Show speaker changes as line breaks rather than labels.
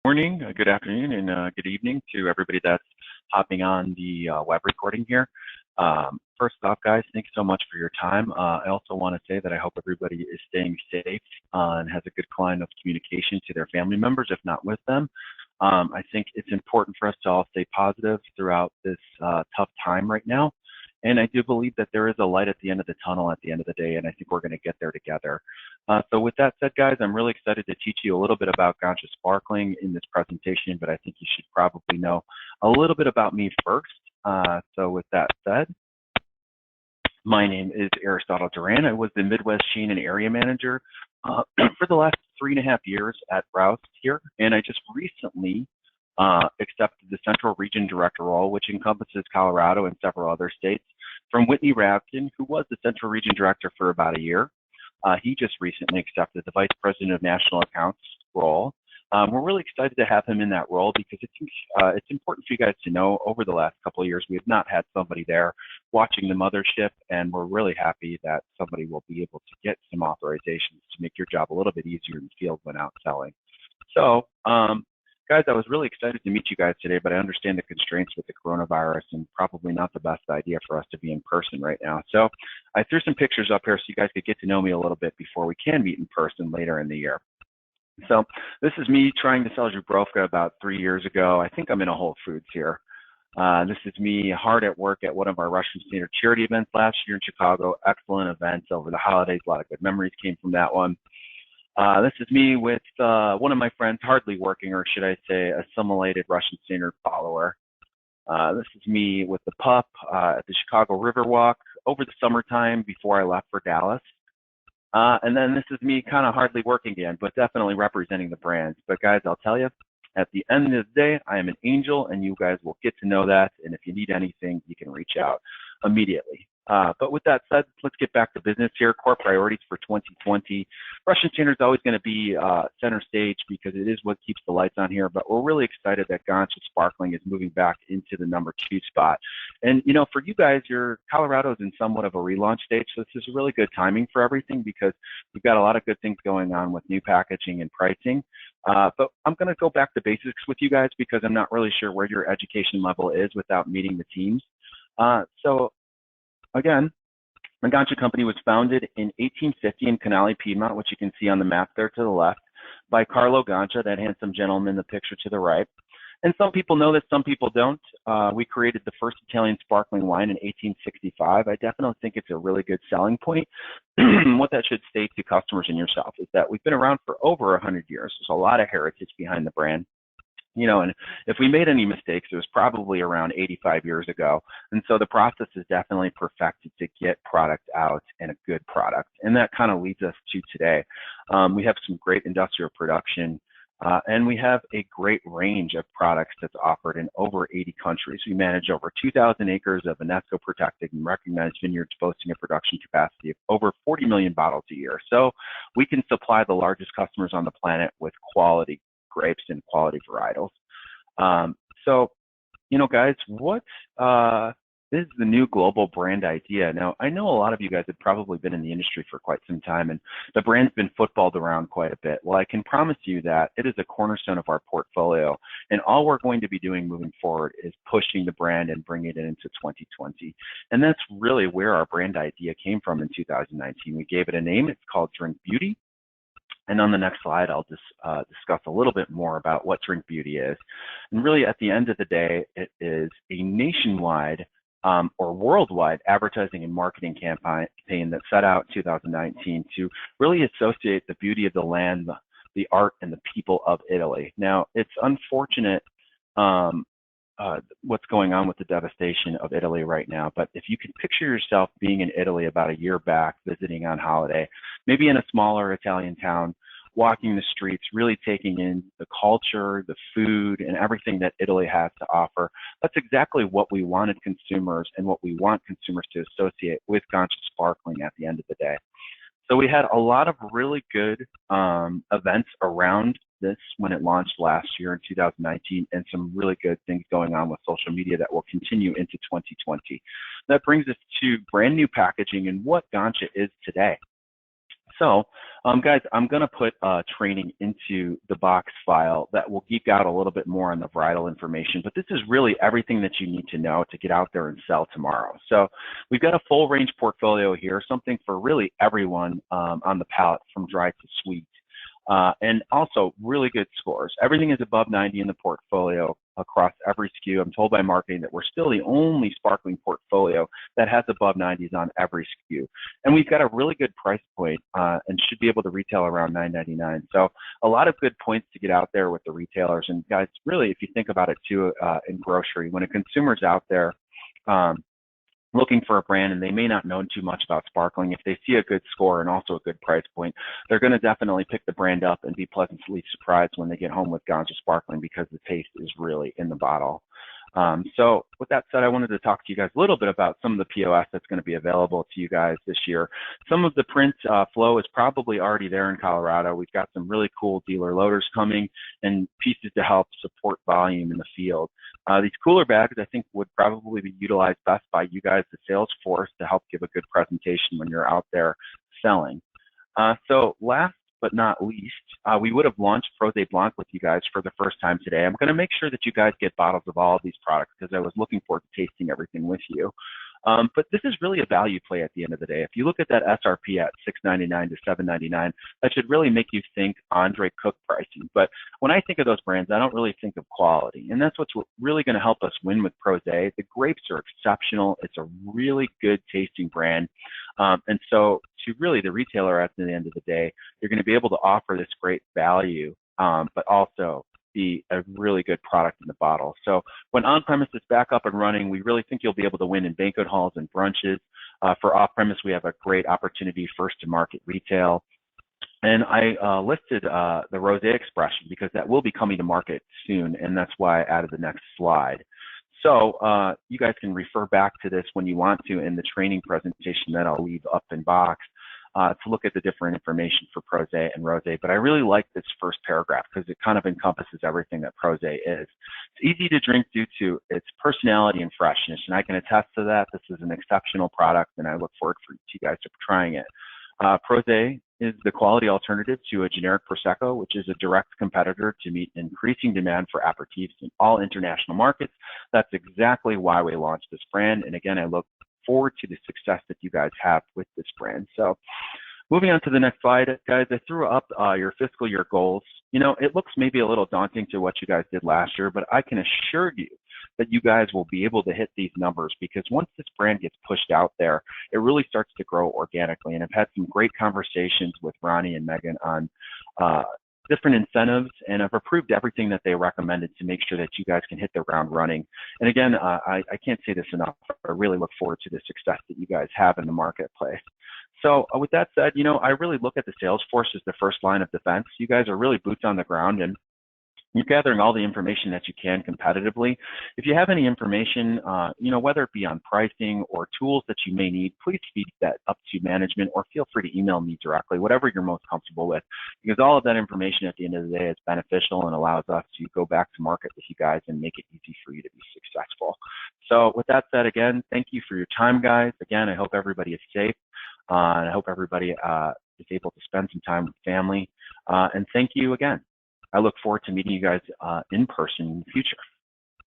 Morning, good afternoon, and good evening to everybody that's hopping on the web recording here. First off, guys, thanks so much for your time. I also want to say that I hope everybody is staying safe and has a good line of communication to their family members, if not with them. I think it's important for us to all stay positive throughout this tough time right now. And I do believe that there is a light at the end of the tunnel at the end of the day, and I think we're going to get there together. So with that said, guys, I'm really excited to teach you a little bit about Gancia Sparkling in this presentation, but I think you should probably know a little bit about me first. So with that said, my name is Aristotle Duran. I was the Midwest chain and area manager for the last 3.5 years at Prose here, and I just recently accepted the Central Region Director role, which encompasses Colorado and several other states, from Whitney Ravkin, who was the Central Region Director for about a year. He just recently accepted the Vice President of National Accounts role. We're really excited to have him in that role because it's important for you guys to know over the last couple of years we have not had somebody there watching the mothership, and we're really happy that somebody will be able to get some authorizations to make your job a little bit easier in the field when out selling. So, guys, I was really excited to meet you guys today, but I understand the constraints with the coronavirus and probably not the best idea for us to be in person right now. So I threw some pictures up here so you guys could get to know me a little bit before we can meet in person later in the year. So this is me trying to sell Dubrovka about 3 years ago. I think I'm in a Whole Foods here. This is me hard at work at one of our Russian Standard charity events last year in Chicago. Excellent events over the holidays. A lot of good memories came from that one. This is me with one of my friends, hardly working, or should I say, assimilated Russian Standard follower. This is me with the pup at the Chicago Riverwalk over the summertime before I left for Dallas. And then this is me kind of hardly working again, but definitely representing the brands. But guys, I'll tell you, at the end of the day, I am an angel, and you guys will get to know that. And if you need anything, you can reach out immediately. But with that said, let's get back to business here. Core priorities for 2020. Russian Standard is always going to be center stage because it is what keeps the lights on here. But we're really excited that Gancia Sparkling is moving back into the #2 spot. And, you know, for you guys, Colorado's in somewhat of a relaunch stage. So this is really good timing for everything because we've got a lot of good things going on with new packaging and pricing. But I'm going to go back to basics with you guys because I'm not really sure where your education level is without meeting the teams. So again, the Gancia Company was founded in 1850 in Canale, Piedmont, which you can see on the map there to the left, by Carlo Gancia, that handsome gentleman in the picture to the right. And some people know this, some people don't. We created the first Italian sparkling wine in 1865. I definitely think it's a really good selling point. What that should state to customers and yourself is that we've been around for over 100 years. There's a lot of heritage behind the brand. You know, and if we made any mistakes, it was probably around 85 years ago. And so the process is definitely perfected to get product out and a good product. And that kind of leads us to today. We have some great industrial production, and we have a great range of products that's offered in over 80 countries. We manage over 2,000 acres of UNESCO protected and recognized vineyards boasting a production capacity of over 40 million bottles a year. So we can supply the largest customers on the planet with quality grapes and quality varietals. So, you know, guys, what is the new global brand idea? Now, I know a lot of you guys have probably been in the industry for quite some time, and the brand's been footballed around quite a bit. Well, I can promise you that it is a cornerstone of our portfolio, and all we're going to be doing moving forward is pushing the brand and bringing it into 2020. And that's really where our brand idea came from in 2019. We gave it a name. It's called Drink Beauty. And on the next slide, I'll just discuss a little bit more about what Drink Beauty is. And really, at the end of the day, it is a nationwide or worldwide advertising and marketing campaign that set out in 2019 to really associate the beauty of the land, the art, and the people of Italy. Now, it's unfortunate what's going on with the devastation of Italy right now. But if you can picture yourself being in Italy about a year back, visiting on holiday, maybe in a smaller Italian town, walking the streets, really taking in the culture, the food, and everything that Italy has to offer, that's exactly what we wanted consumers and what we want consumers to associate with Gancia Sparkling at the end of the day. So we had a lot of really good events around this when it launched last year in 2019, and some really good things going on with social media that will continue into 2020. That brings us to brand new packaging and what Gancia is today. So, guys, I'm going to put training into the box file that will geek out a little bit more on the varietal information, but this is really everything that you need to know to get out there and sell tomorrow. So we've got a full range portfolio here, something for really everyone on the palate from dry to sweet. And also really good scores. Everything is above 90 in the portfolio across every SKU. I'm told by marketing that we're still the only sparkling portfolio that has above 90s on every SKU. And we've got a really good price point and should be able to retail around $9.99. So a lot of good points to get out there with the retailers. And guys, really, if you think about it too, in grocery, when a consumer's out there, looking for a brand and they may not know too much about sparkling, if they see a good score and also a good price point, they're going to definitely pick the brand up and be pleasantly surprised when they get home with Gancia Sparkling because the taste is really in the bottle. So with that said, I wanted to talk to you guys a little bit about some of the POS that's going to be available to you guys this year. Some of the print flow is probably already there in Colorado. We've got some really cool dealer loaders coming and pieces to help support volume in the field. These cooler bags, I think, would probably be utilized best by you guys, the sales force, to help give a good presentation when you're out there selling. So last but not least, we would have launched Prose Blanc with you guys for the first time today. I'm going to make sure that you guys get bottles of all of these products because I was looking forward to tasting everything with you. But this is really a value play at the end of the day. If you look at that SRP at $6.99 to $7.99, that should really make you think Andre Cook pricing. But when I think of those brands, I don't really think of quality. And that's what's really going to help us win with Prose. The grapes are exceptional. It's a really good tasting brand. And so to really the retailer at the end of the day, you're going to be able to offer this great value, but also be a really good product in the bottle. So when on-premise is back up and running, we really think you'll be able to win in banquet halls and brunches. For off-premise, we have a great opportunity first to market retail. And I listed the Rosé expression because that will be coming to market soon, and that's why I added the next slide. So you guys can refer back to this when you want to in the training presentation that I'll leave up in box to look at the different information for Prose and Rosé. But I really like this first paragraph because it kind of encompasses everything that Prose is. It's easy to drink due to its personality and freshness, and I can attest to that. This is an exceptional product, and I look forward to you guys trying it. Prose is the quality alternative to a generic Prosecco, which is a direct competitor to meet increasing demand for aperitifs in all international markets. That's exactly why we launched this brand. And again, I look forward to the success that you guys have with this brand. So moving on to the next slide, guys, I threw up your fiscal year goals. You know, it looks maybe a little daunting to what you guys did last year, but I can assure you that you guys will be able to hit these numbers because once this brand gets pushed out there, it really starts to grow organically. And I've had some great conversations with Ronnie and Megan on different incentives, and I've approved everything that they recommended to make sure that you guys can hit the ground running. And again, I can't say this enough. I really look forward to the success that you guys have in the marketplace. So with that said, you know, I really look at the sales force as the first line of defense. You guys are really boots on the ground, and you're gathering all the information that you can competitively. If you have any information, you know, whether it be on pricing or tools that you may need, please feed that up to management or feel free to email me directly, whatever you're most comfortable with, because all of that information at the end of the day is beneficial and allows us to go back to market with you guys and make it easy for you to be successful. So with that said, again, thank you for your time, guys. Again, I hope everybody is safe. And I hope everybody is able to spend some time with family. And thank you again. I look forward to meeting you guys in person in the future.